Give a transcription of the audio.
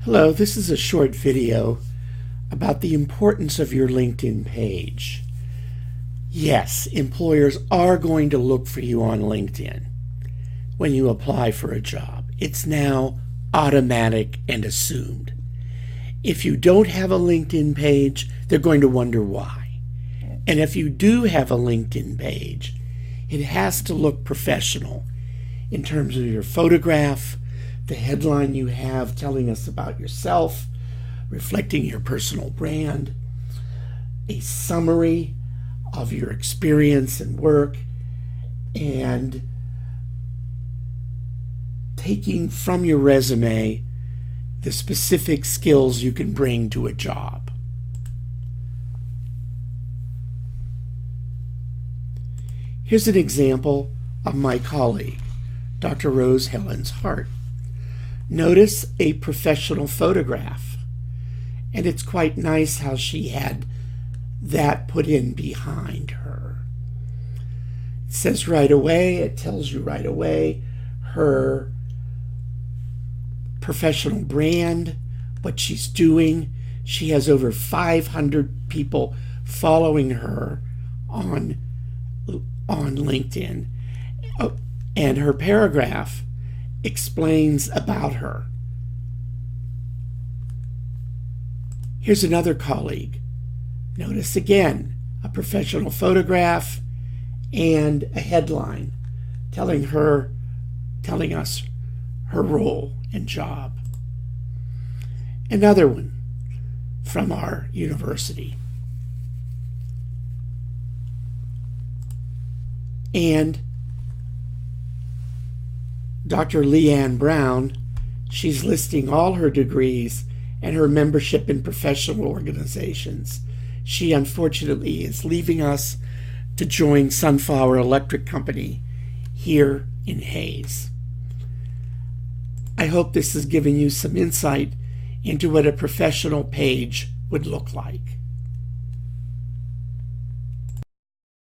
Hello, this is a short video about the importance of your LinkedIn page. Yes, employers are going to look for you on LinkedIn when you apply for a job. It's now automatic and assumed. If you don't have a LinkedIn page, they're going to wonder why. And if you do have a LinkedIn page, it has to look professional in terms of your photograph, the headline you have telling us about yourself, reflecting your personal brand, a summary of your experience and work, and taking from your resume the specific skills you can bring to a job. Here's an example of my colleague, Dr. Rose Helens Hart. Notice a professional photograph, and it's quite nice how she had that put in behind her. It says right away, it tells you right away her professional brand, what she's doing. She has over 500 people following her on LinkedIn, and her paragraph explains about her. Here's another colleague. Notice again a professional photograph and a headline telling us her role and job. Another one from our university. And Dr. Leanne Brown, she's listing all her degrees and her membership in professional organizations. She unfortunately is leaving us to join Sunflower Electric Company here in Hayes. I hope this has given you some insight into what a professional page would look like.